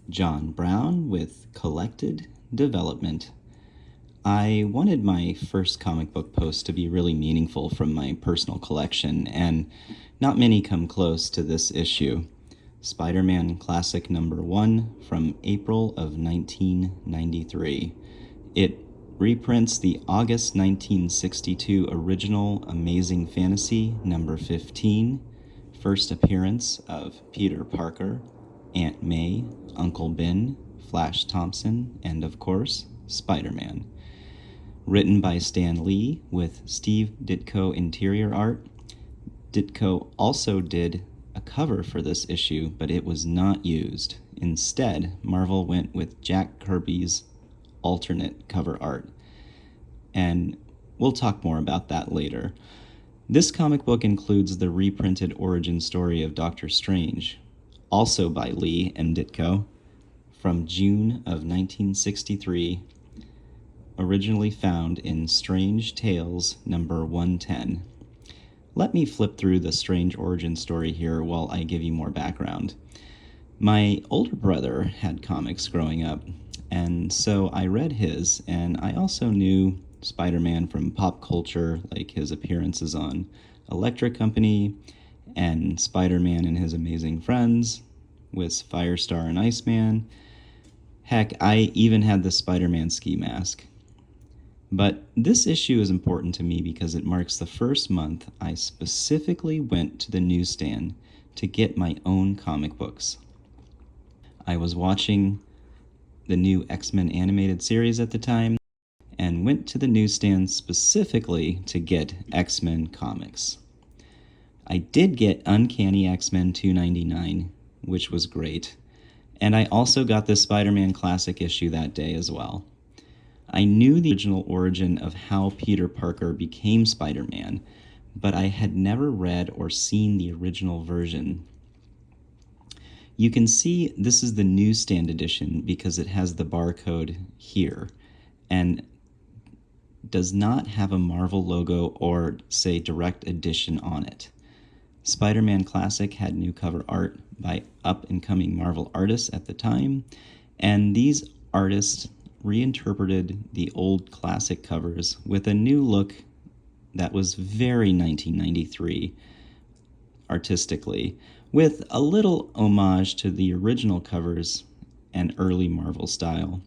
John Brown with Collected Development. I wanted my first comic book post to be really meaningful from my personal collection, and not many come close to this issue. Spider-Man Classic number 1 from April of 1993. It reprints the August 1962 original Amazing Fantasy number 15, first appearance of Peter Parker, Aunt May, Uncle Ben, Flash Thompson, and of course, Spider-Man. Written by Stan Lee with Steve Ditko interior art. Ditko also did a cover for this issue, but it was not used. Instead, Marvel went with Jack Kirby's alternate cover art. And we'll talk more about that later. This comic book includes the reprinted origin story of Doctor Strange, also by Lee and Ditko, from June of 1963, originally found in Strange Tales number 110. Let me flip through the Strange origin story here while I give you more background. My older brother had comics growing up, and so I read his, and I also knew Spider-Man from pop culture, like his appearances on Electric Company and Spider-Man and His Amazing Friends with Firestar and Iceman. Heck, I even had the Spider-Man ski mask. But this issue is important to me because it marks the first month I specifically went to the newsstand to get my own comic books. I was watching the new X-Men animated series at the time and went to the newsstand specifically to get X-Men comics. I did get Uncanny X-Men 299, which was great, and I also got the Spider-Man Classic issue that day as well. I knew the original origin of how Peter Parker became Spider-Man, but I had never read or seen the original version. You can see this is the newsstand edition because it has the barcode here and does not have a Marvel logo or, say, direct edition on it. Spider-Man Classic had new cover art by up-and-coming Marvel artists at the time, and these artists reinterpreted the old classic covers with a new look that was very 1993 artistically, with a little homage to the original covers and early Marvel style.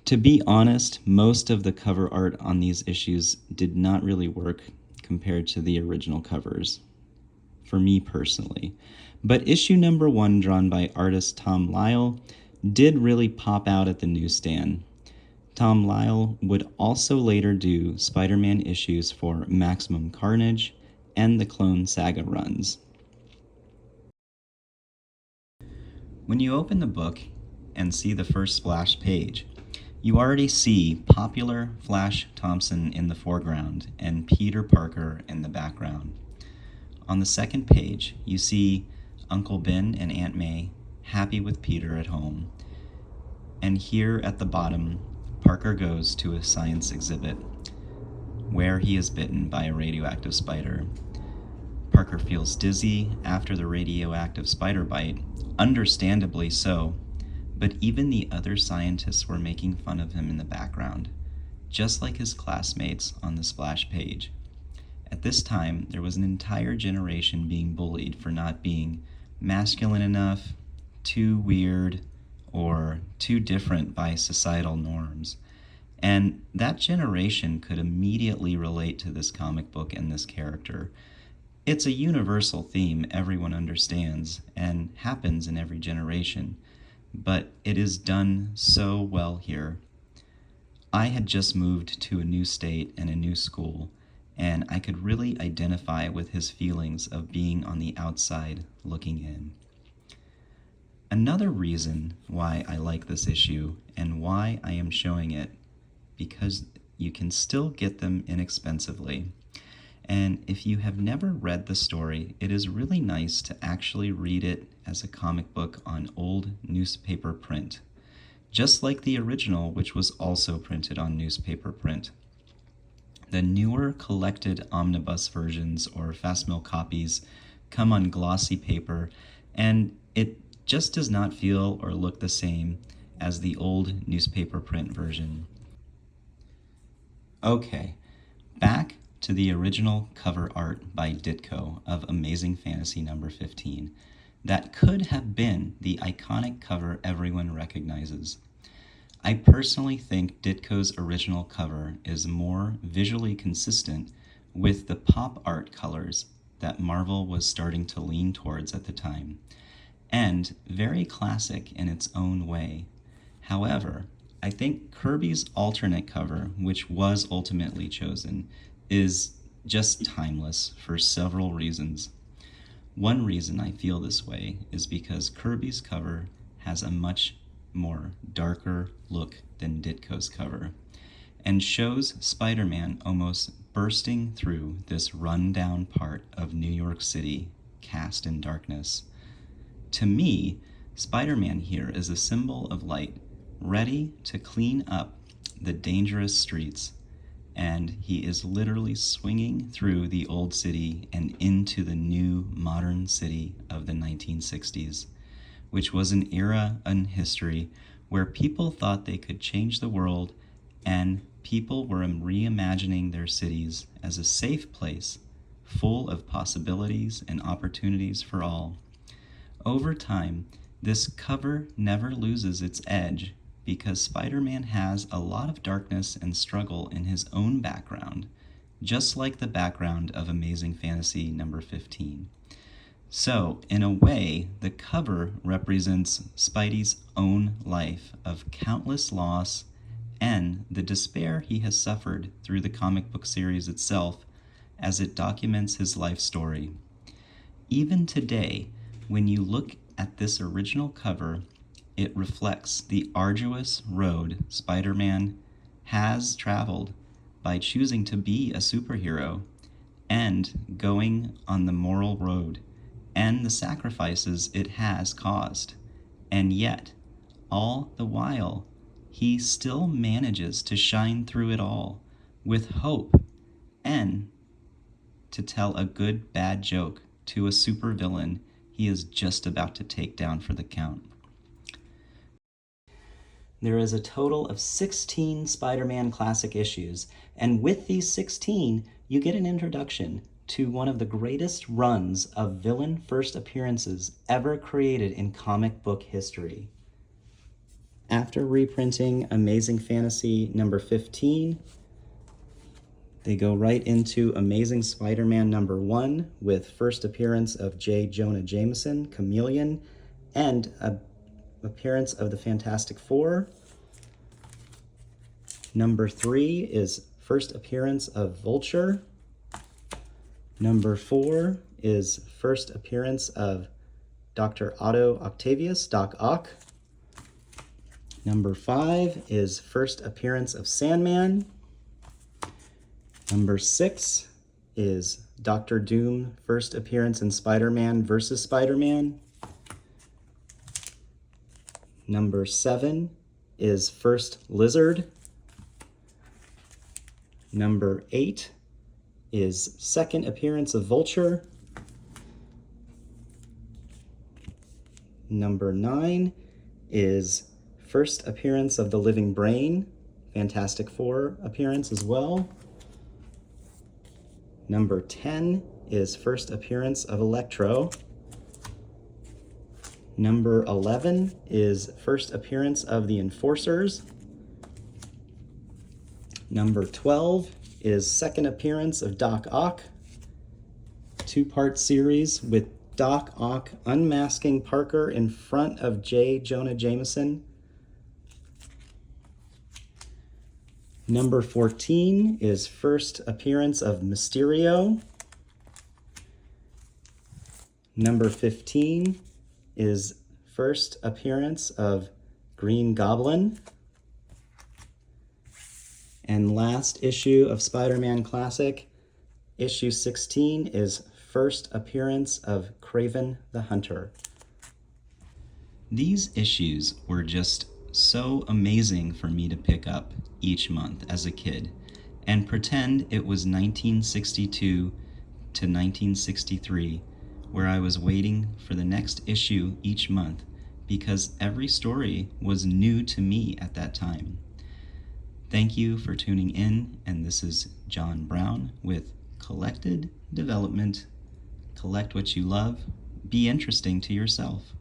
To be honest, most of the cover art on these issues did not really work compared to the original covers, for me personally. But issue number 1, drawn by artist Tom Lyle, did really pop out at the newsstand. Tom Lyle would also later do Spider-Man issues for Maximum Carnage and the Clone Saga runs. When you open the book and see the first splash page, you already see popular Flash Thompson in the foreground and Peter Parker in the background. On the second page, you see Uncle Ben and Aunt May happy with Peter at home. And here at the bottom, Parker goes to a science exhibit where he is bitten by a radioactive spider. Parker feels dizzy after the radioactive spider bite, understandably so, but even the other scientists were making fun of him in the background, just like his classmates on the splash page. At this time, there was an entire generation being bullied for not being masculine enough, too weird, or too different by societal norms. And that generation could immediately relate to this comic book and this character. It's a universal theme everyone understands and happens in every generation, but it is done so well here. I had just moved to a new state and a new school, and I could really identify with his feelings of being on the outside looking in. Another reason why I like this issue and why I am showing it, because you can still get them inexpensively. And if you have never read the story, it is really nice to actually read it as a comic book on old newspaper print, just like the original, which was also printed on newspaper print. The newer collected omnibus versions or fast mill copies come on glossy paper, and it just does not feel or look the same as the old newspaper print version. Okay, back to the original cover art by Ditko of Amazing Fantasy number 15. That could have been the iconic cover everyone recognizes. I personally think Ditko's original cover is more visually consistent with the pop art colors that Marvel was starting to lean towards at the time, and very classic in its own way. However, I think Kirby's alternate cover, which was ultimately chosen, is just timeless for several reasons. One reason I feel this way is because Kirby's cover has a much more darker look than Ditko's cover, and shows Spider-Man almost bursting through this rundown part of New York City cast in darkness. To me, Spider-Man here is a symbol of light, ready to clean up the dangerous streets, and he is literally swinging through the old city and into the new modern city of the 1960s, which was an era in history where people thought they could change the world, and people were reimagining their cities as a safe place full of possibilities and opportunities for all. Over time, this cover never loses its edge because Spider-Man has a lot of darkness and struggle in his own background, just like the background of Amazing Fantasy number 15. So, in a way, the cover represents Spidey's own life of countless loss and the despair he has suffered through the comic book series itself as it documents his life story. Even today, when you look at this original cover, it reflects the arduous road Spider-Man has traveled by choosing to be a superhero and going on the moral road and the sacrifices it has caused. And yet, all the while, he still manages to shine through it all with hope and to tell a good bad joke to a supervillain he is just about to take down for the count. There is a total of 16 Spider-Man classic issues, and with these 16, you get an introduction to one of the greatest runs of villain first appearances ever created in comic book history. After reprinting Amazing Fantasy number 15, they go right into Amazing Spider-Man number 1 with first appearance of J. Jonah Jameson, Chameleon, and an appearance of the Fantastic Four. Number 3 is first appearance of Vulture. Number 4 is first appearance of Dr. Otto Octavius, Doc Ock. Number 5 is first appearance of Sandman. Number 6 is Doctor Doom, first appearance in Spider-Man vs. Spider-Man. Number 7 is first Lizard. Number 8 is second appearance of Vulture. Number 9 is first appearance of the Living Brain, Fantastic Four appearance as well. Number 10 is first appearance of Electro. Number 11 is first appearance of the Enforcers. Number 12 is second appearance of Doc Ock. Two-part series with Doc Ock unmasking Parker in front of J. Jonah Jameson. Number 14 is first appearance of Mysterio. Number 15 is first appearance of Green Goblin. And last issue of Spider-Man Classic, issue 16, is first appearance of Kraven the Hunter. These issues were just so amazing for me to pick up each month as a kid and pretend it was 1962 to 1963, where I was waiting for the next issue each month because every story was new to me at that time. Thank you for tuning in, and this is John Brown with Collected Development. Collect what you love. Be interesting to yourself.